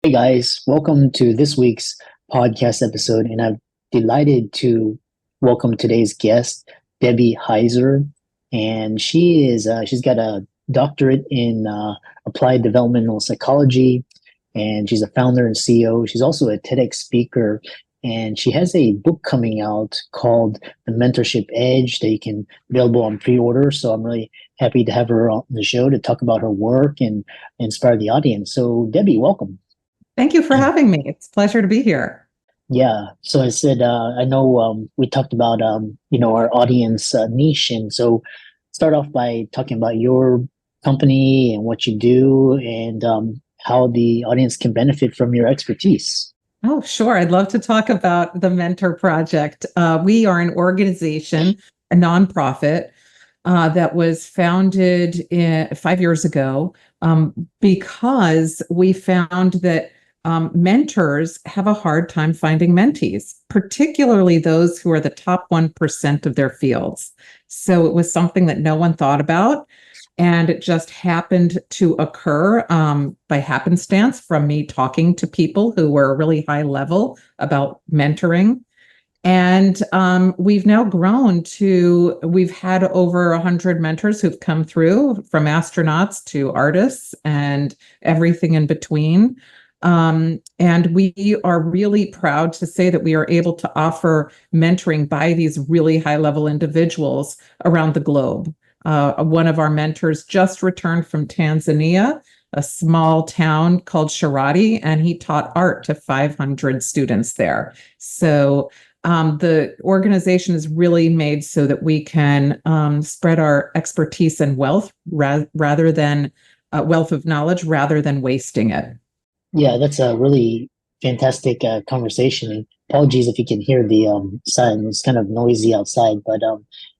Hey guys, welcome to this week's podcast episode, and I'm delighted to welcome today's guest, Debbie Heiser, and she's got a doctorate in applied developmental psychology, and she's a founder and CEO. She's also a TEDx speaker, and she has a book coming out called The Mentorship Edge that you can available on pre-order. So I'm really happy to have her on the show to talk about her work and inspire the audience. So Debbie, welcome. Thank you for having me. It's a pleasure to be here. Yeah. So I said, I know we talked about, our audience niche. And so start off by talking about your company and what you do and how the audience can benefit from your expertise. Oh, sure. I'd love to talk about the Mentor Project. We are an organization, a nonprofit that was founded 5 years ago because we found that mentors have a hard time finding mentees, particularly those who are the top 1% of their fields. So it was something that no one thought about. And it just happened to occur by happenstance from me talking to people who were really high level about mentoring. And we've now grown to, we've had over 100 mentors who've come through, from astronauts to artists and everything in between. And we are really proud to say that we are able to offer mentoring by these really high level individuals around the globe. One of our mentors just returned from Tanzania, a small town called Sharati, and he taught art to 500 students there. So the organization is really made so that we can spread our expertise and wealth rather than wealth of knowledge rather than wasting it. Yeah, that's a really fantastic conversation. Apologies if you can hear the sound. It's kind of noisy outside, but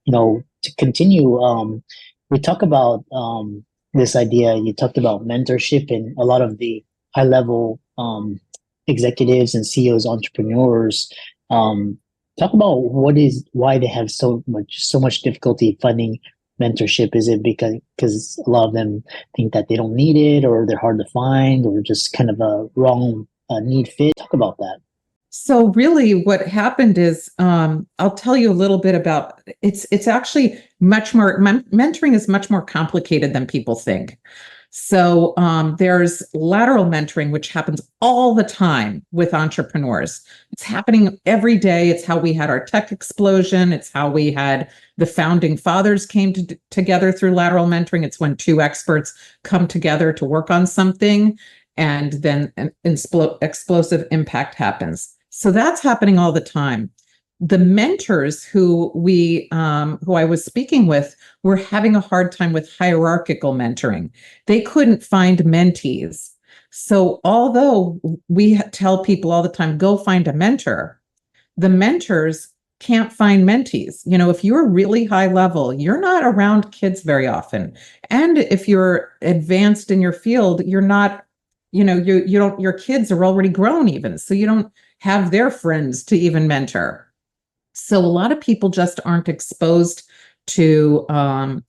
to continue, we talk about this idea. You talked about mentorship and a lot of the high level executives and CEOs, entrepreneurs. Talk about why they have so much difficulty finding mentorship. Is it because a lot of them think that they don't need it, or they're hard to find, or just kind of a wrong need fit? Talk about that. So really what happened is, I'll tell you a little bit about, it's actually much more, mentoring is much more complicated than people think. So there's lateral mentoring, which happens all the time with entrepreneurs. It's happening every day. It's how we had our tech explosion. It's how we had the founding fathers came together through lateral mentoring. It's when two experts come together to work on something, and then an explosive impact happens. So that's happening all the time. The mentors who I was speaking with were having a hard time with hierarchical mentoring. They couldn't find mentees. So although we tell people all the time, go find a mentor, the mentors can't find mentees. If you're really high level, you're not around kids very often. And if you're advanced in your field, you're not, you don't, your kids are already grown even. So you don't have their friends to even mentor. So a lot of people just aren't exposed to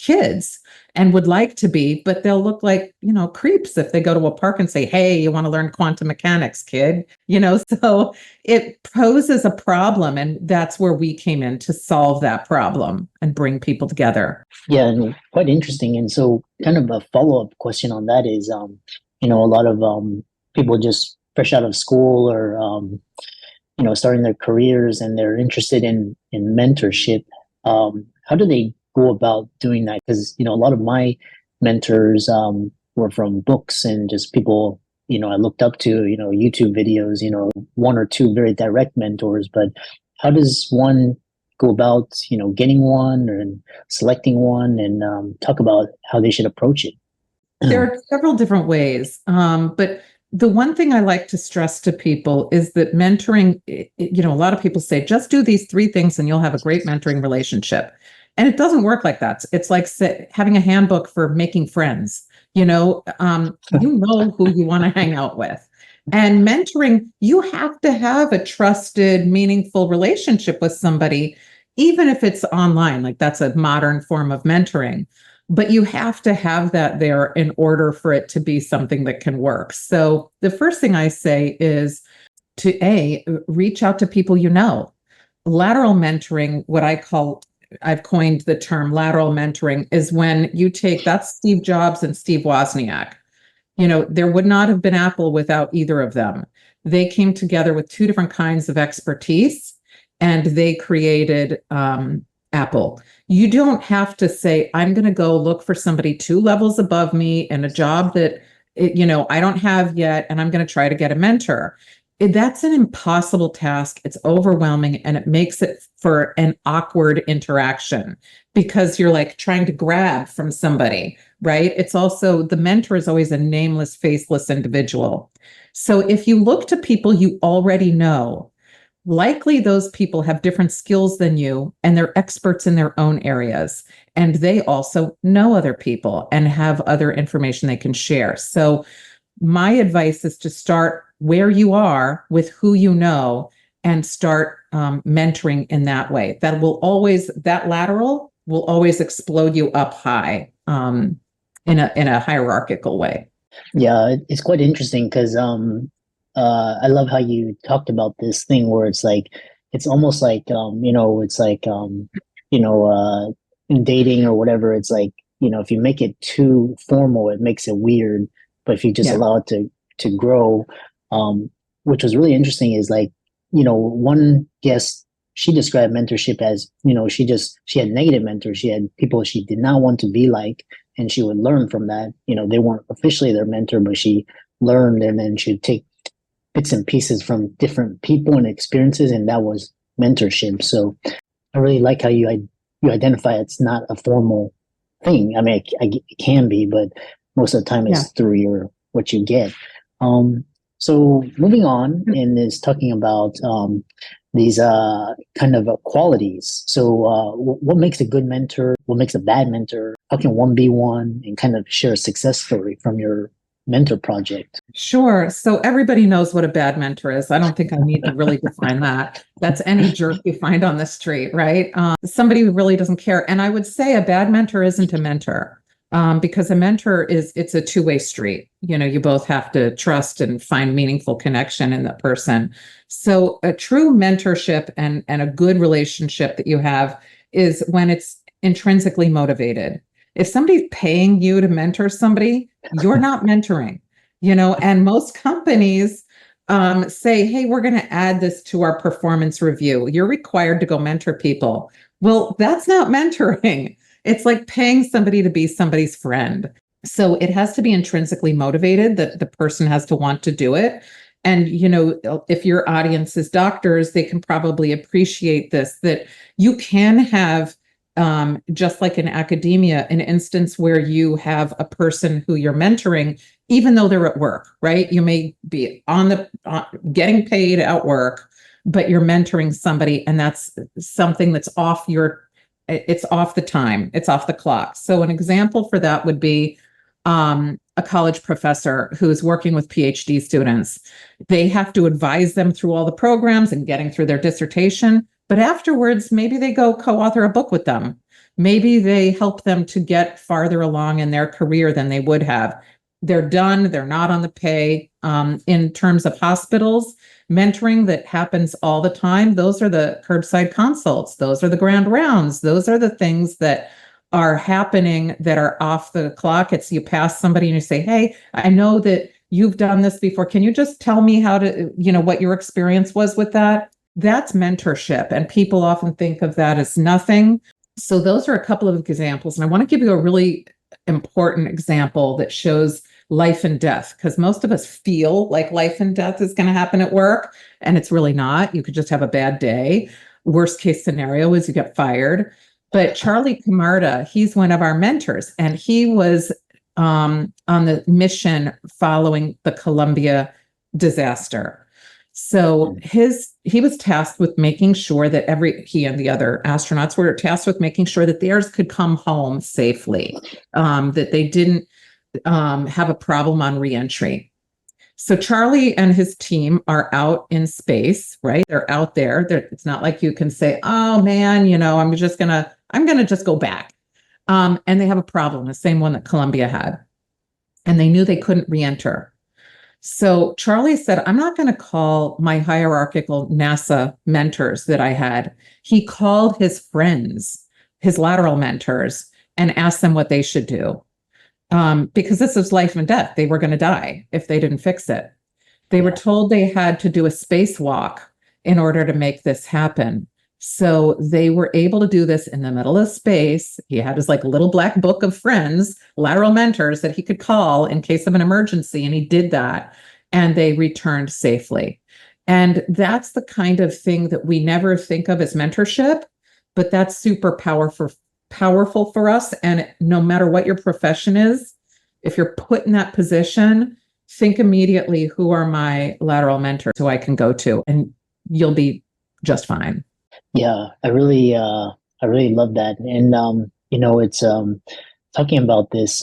kids and would like to be, but they'll look like, creeps if they go to a park and say, hey, you want to learn quantum mechanics, kid? So it poses a problem. And that's where we came in to solve that problem and bring people together. Yeah, and quite interesting. And so, kind of a follow-up question on that is, a lot of people just fresh out of school or starting their careers, and they're interested in mentorship. How do they go about doing that? Because a lot of my mentors were from books and just people I looked up to, YouTube videos, one or two very direct mentors. But how does one go about getting one and selecting one, and talk about how they should approach it? There are several different ways, but the one thing I like to stress to people is that mentoring, a lot of people say, just do these three things and you'll have a great mentoring relationship. And it doesn't work like that. It's like having a handbook for making friends. You know who you want to hang out with. And mentoring, you have to have a trusted, meaningful relationship with somebody, even if it's online. Like, that's a modern form of mentoring. but you have to have that there in order for it to be something that can work. So the first thing I say is to reach out to people you know. Lateral mentoring, I've coined the term lateral mentoring, is when you take, that's Steve Jobs and Steve Wozniak. There would not have been Apple without either of them. They came together with two different kinds of expertise and they created Apple. You don't have to say, I'm going to go look for somebody 2 levels above me in a job that, I don't have yet, and I'm going to try to get a mentor. That's an impossible task. It's overwhelming, and it makes it for an awkward interaction because you're like trying to grab from somebody, right? It's also, the mentor is always a nameless, faceless individual. So if you look to people you already know, likely those people have different skills than you and they're experts in their own areas. And they also know other people and have other information they can share. So my advice is to start where you are with who you know and start mentoring in that way. That lateral will always explode you up high in a hierarchical way. Yeah, it's quite interesting because I love how you talked about this thing where it's like it's almost like it's like in dating or whatever, it's like, if you make it too formal, it makes it weird. But if you just allow it to grow, which was really interesting is like, one guest, she described mentorship as, she had negative mentors. She had people she did not want to be like, and she would learn from that. They weren't officially their mentor, but she learned, and then she'd take bits and pieces from different people and experiences, and that was mentorship. So I really like how you identify it's not a formal thing. I mean, it can be, but most of the time it's through what you get. So moving on, and is talking about these kind of qualities. So what makes a good mentor? What makes a bad mentor? How can one be one? And kind of share a success story from your mentor project. Sure. So everybody knows what a bad mentor is. I don't think I need to really define that. That's any jerk you find on the street, right? Somebody who really doesn't care. And I would say a bad mentor isn't a mentor. Because a mentor it's a two-way street. You both have to trust and find meaningful connection in the person. So a true mentorship and a good relationship that you have is when it's intrinsically motivated. If somebody's paying you to mentor somebody, you're not mentoring, and most companies say, hey, we're going to add this to our performance review. You're required to go mentor people. Well, that's not mentoring. It's like paying somebody to be somebody's friend. So it has to be intrinsically motivated, that the person has to want to do it. And, if your audience is doctors, they can probably appreciate this, that you can have, just like in academia, an instance where you have a person who you're mentoring, even though they're at work, right? You may be getting paid at work, but you're mentoring somebody, and that's something that's it's off the time, it's off the clock. So an example for that would be a college professor who's working with PhD students. They have to advise them through all the programs and getting through their dissertation. But afterwards, maybe they go co-author a book with them. Maybe they help them to get farther along in their career than they would have. They're done. They're not on the pay. In terms of hospitals, mentoring that happens all the time, those are the curbside consults. Those are the grand rounds. Those are the things that are happening that are off the clock. It's you pass somebody and you say, hey, I know that you've done this before. Can you just tell me how to, what your experience was with that? That's mentorship. And people often think of that as nothing. So those are a couple of examples. And I want to give you a really important example that shows life and death, because most of us feel like life and death is going to happen at work, and it's really not. You could just have a bad day. Worst case scenario is you get fired. But Charlie Camarda, he's one of our mentors, and he was on the mission following the Columbia disaster. So he was tasked with making sure that he and the other astronauts were tasked with making sure that theirs could come home safely, that they didn't have a problem on reentry. So Charlie and his team are out in space, right? They're out there. It's not like you can say, oh man, I'm going to just go back. And they have a problem, the same one that Columbia had. And they knew they couldn't re-enter. So Charlie said, I'm not going to call my hierarchical NASA mentors that I had. He called his friends, his lateral mentors, and asked them what they should do. Because this was life and death. They were going to die if they didn't fix it. They were told they had to do a spacewalk in order to make this happen. So they were able to do this in the middle of space. He had his like little black book of friends, lateral mentors that he could call in case of an emergency. And he did that. And they returned safely. And that's the kind of thing that we never think of as mentorship, but that's super powerful for us. And no matter what your profession is, if you're put in that position, think immediately, who are my lateral mentors who I can go to, and you'll be just fine. Yeah, I really love that. And, it's talking about this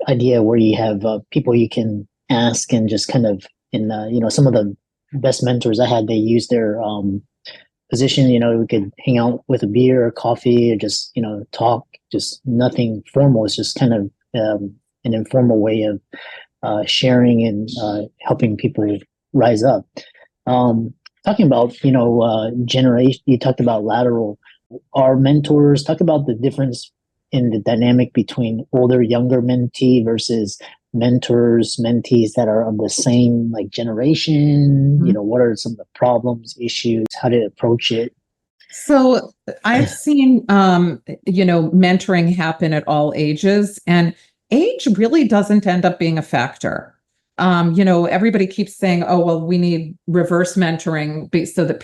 idea where you have people you can ask and just kind of, some of the best mentors I had, they use their position, we could hang out with a beer or coffee or just, talk, just nothing formal. It's just kind of an informal way of sharing and helping people rise up. Talking about, generation, you talked about lateral. Our mentors, talk about the difference in the dynamic between older, younger mentee versus mentors, mentees that are of the same like generation. Mm-hmm. What are some of the problems, issues, how to approach it? So I've seen, mentoring happen at all ages, and age really doesn't end up being a factor. Everybody keeps saying, oh, well, we need reverse mentoring so that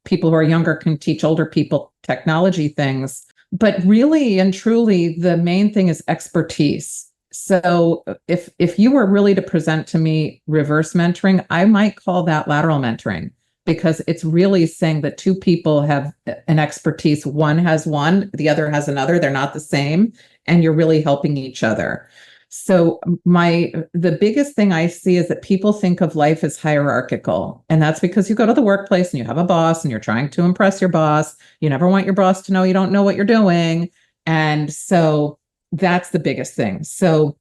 people who are younger can teach older people technology things. But really and truly, the main thing is expertise. So if you were really to present to me reverse mentoring, I might call that lateral mentoring, because it's really saying that two people have an expertise. One has one, the other has another. They're not the same, and you're really helping each other. So the biggest thing I see is that people think of life as hierarchical. And that's because you go to the workplace and you have a boss and you're trying to impress your boss. You never want your boss to know you don't know what you're doing. And so that's the biggest thing. So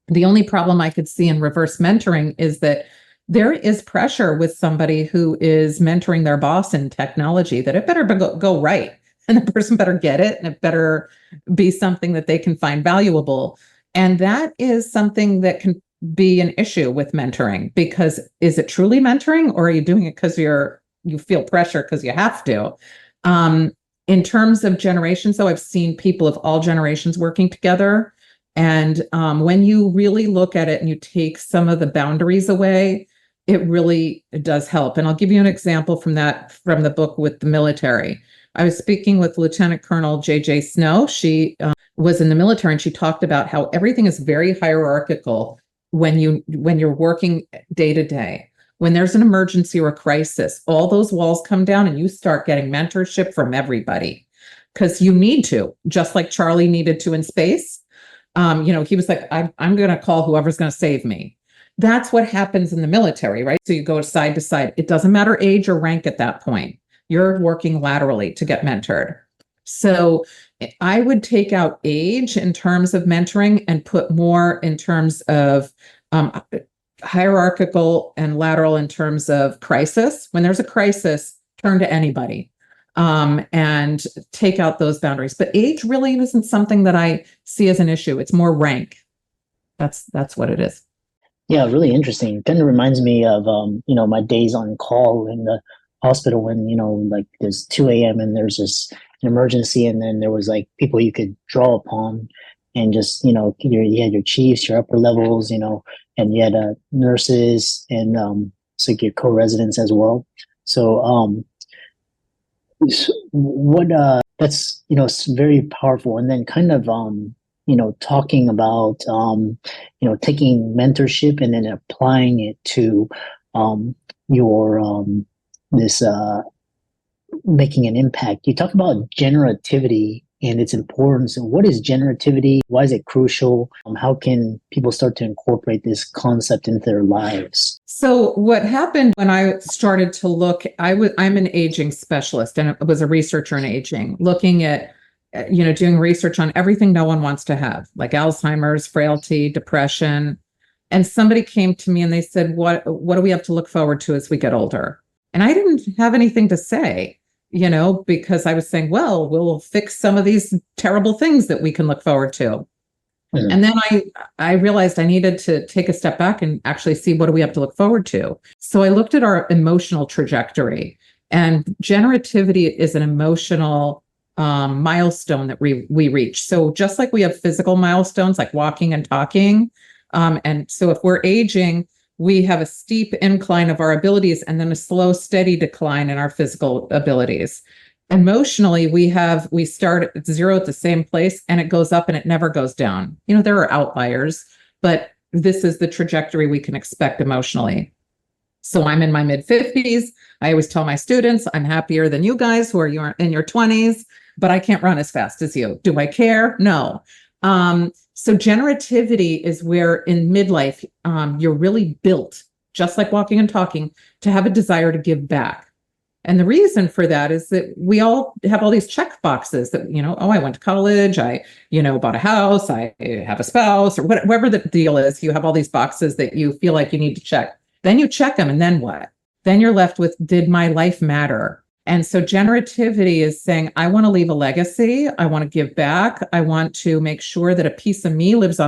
the only problem I could see in reverse mentoring is that there is pressure with somebody who is mentoring their boss in technology that it better go right. And the person better get it, and it better be something that they can find valuable. And that is something that can be an issue with mentoring, because is it truly mentoring, or are you doing it because you feel pressure because you have to? In terms of generations, though, I've seen people of all generations working together. And when you really look at it and you take some of the boundaries away, it really does help. And I'll give you an example from the book with the military. I was speaking with Lieutenant Colonel J.J. Snow. She was in the military, and she talked about how everything is very hierarchical when you're working day to day. When there's an emergency or a crisis, all those walls come down and you start getting mentorship from everybody, because you need to, just like Charlie needed to in space. He was like, I'm going to call whoever's going to save me. That's what happens in the military, right? So you go side to side. It doesn't matter age or rank at that point. You're working laterally to get mentored. So I would take out age in terms of mentoring and put more in terms of hierarchical and lateral in terms of crisis. When there's a crisis, turn to anybody and take out those boundaries. But age really isn't something that I see as an issue. It's more rank. That's what it is. Yeah, really interesting. Kind of reminds me of, my days on call in the hospital when, like there's 2 a.m. and there's this an emergency, and then there was like people you could draw upon, and just, you had your chiefs, your upper levels, and you had nurses and so your co-residents as well. So that's, it's very powerful. And then kind of, talking about, taking mentorship and then applying it to your this making an impact. You talk about generativity and its importance. And what is generativity? Why is it crucial? How can people start to incorporate this concept into their lives? So what happened when I started to look, I'm an aging specialist and I was a researcher in aging, looking at doing research on everything no one wants to have, like Alzheimer's, frailty, depression. And somebody came to me and they said, what do we have to look forward to as we get older? And I didn't have anything to say, because I was saying, well, we'll fix some of these terrible things that we can look forward to. Mm. And then I realized I needed to take a step back and actually see, what do we have to look forward to? So I looked at our emotional trajectory, and generativity is an emotional milestone that we reach. So just like we have physical milestones like walking and talking, and so if we're aging, we have a steep incline of our abilities and then a slow, steady decline in our physical abilities. Emotionally, we start at zero at the same place, and it goes up and it never goes down. There are outliers, but this is the trajectory we can expect emotionally. So I'm in my mid-50s. I always tell my students, I'm happier than you guys who are in your 20s, but I can't run as fast as you. Do I care? No. So generativity is where in midlife, you're really built, just like walking and talking, to have a desire to give back. And the reason for that is that we all have all these check boxes that, I went to college, I, bought a house, I have a spouse, or whatever the deal is. You have all these boxes that you feel like you need to check. Then you check them, and then what? Then you're left with, did my life matter? And so generativity is saying, I want to leave a legacy. I want to give back. I want to make sure that a piece of me lives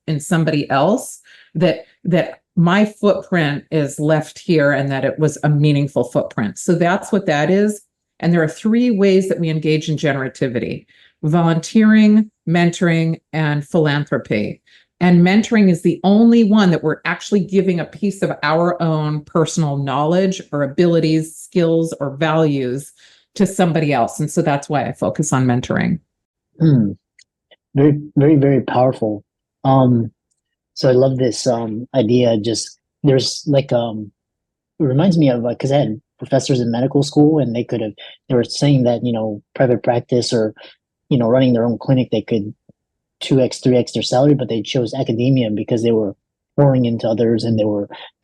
in somebody else, that my footprint is left here and that it was a meaningful footprint. So that's what that is. And there are 3 ways that we engage in generativity: volunteering, mentoring, and philanthropy. And mentoring is the only one that we're actually giving a piece of our own personal knowledge or abilities, skills, or values to somebody else. And so that's why I focus on mentoring. Very, very, very powerful. So I love this idea. Just there's like it reminds me of, because I had professors in medical school, and they were saying that private practice or running their own clinic, they could 2x, 3x their salary, but they chose academia because they were pouring into others, and they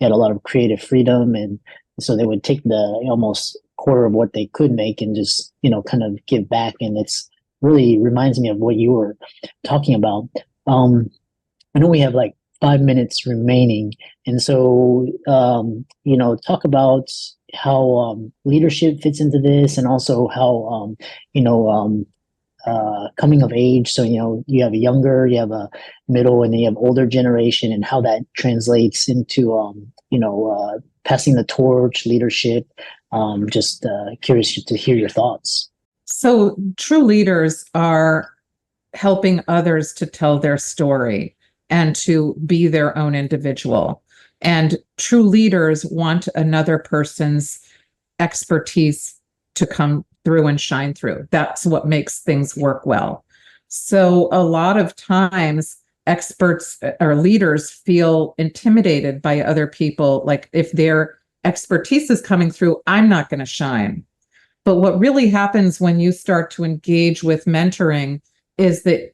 had a lot of creative freedom, and so they would take the almost quarter of what they could make and just kind of give back. And it's really reminds me of what you were talking about. I know we have like 5 minutes remaining, and so talk about how leadership fits into this, and also how coming of age. So, you have a younger, you have a middle, and then you have older generation, and how that translates into, passing the torch, leadership. Just curious to hear your thoughts. So true leaders are helping others to tell their story and to be their own individual. And true leaders want another person's expertise to come through and shine through. That's what makes things work well. So a lot of times experts or leaders feel intimidated by other people. Like, if their expertise is coming through, I'm not going to shine. But what really happens when you start to engage with mentoring is that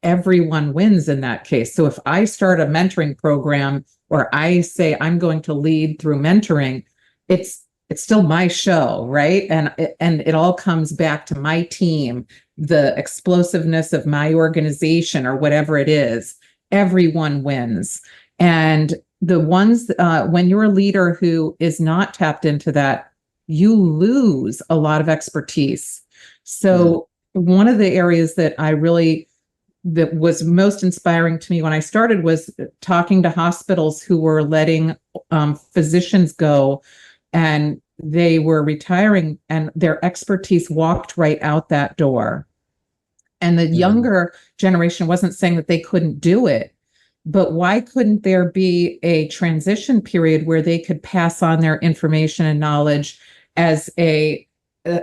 everyone wins in that case. So if I start a mentoring program, or I say I'm going to lead through mentoring, it's still my show, right? And it all comes back to my team, the explosiveness of my organization, or whatever it is. Everyone wins. And the ones, when you're a leader who is not tapped into that, you lose a lot of expertise. So one of the areas that was most inspiring to me when I started was talking to hospitals who were letting physicians go, and they were retiring, and their expertise walked right out that door. And the younger generation wasn't saying that they couldn't do it, but why couldn't there be a transition period where they could pass on their information and knowledge as a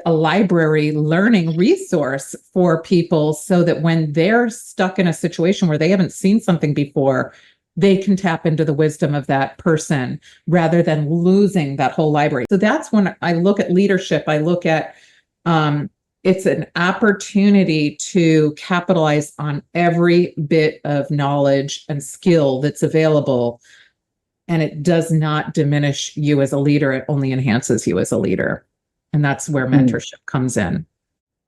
library learning resource for people, so that when they're stuck in a situation where they haven't seen something before, they can tap into the wisdom of that person rather than losing that whole library. So that's when I look at leadership. I look at it's an opportunity to capitalize on every bit of knowledge and skill that's available. And it does not diminish you as a leader. It only enhances you as a leader. And that's where mentorship comes in.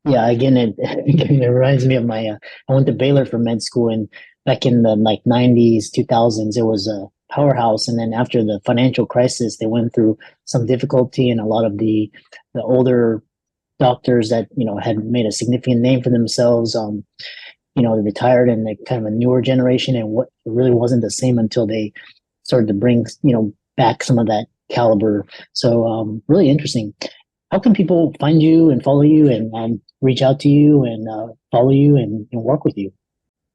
Yeah, again, it reminds me of my. I went to Baylor for med school, and back in the like '90s, 2000s, it was a powerhouse. And then after the financial crisis, they went through some difficulty, and a lot of the older doctors that had made a significant name for themselves, they retired, and they kind of a newer generation, and what really wasn't the same until they started to bring back some of that caliber. So really interesting. How can people find you and follow you and reach out to you and follow you and work with you?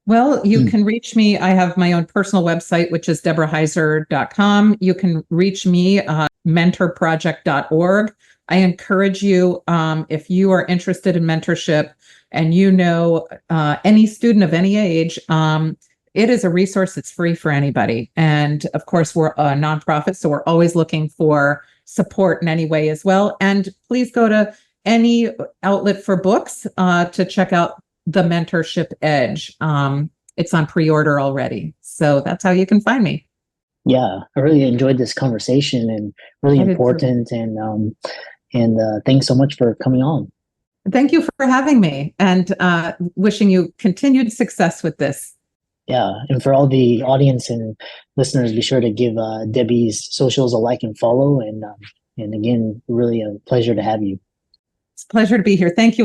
Well, you can reach me. I have my own personal website, which is deborahheiser.com. You can reach me mentorproject.org. I encourage you, if you are interested in mentorship and any student of any age, it is a resource that's free for anybody. And of course, we're a nonprofit, so we're always looking for support in any way as well. And please go to any outlet for books to check out The Mentorship Edge. It's on pre-order already. So that's how you can find me. Yeah, I really enjoyed this conversation and really important. And thanks so much for coming on. Thank you for having me, and wishing you continued success with this. Yeah, and for all the audience and listeners, be sure to give Debbie's socials a like and follow. And again, really a pleasure to have you. It's a pleasure to be here. Thank you.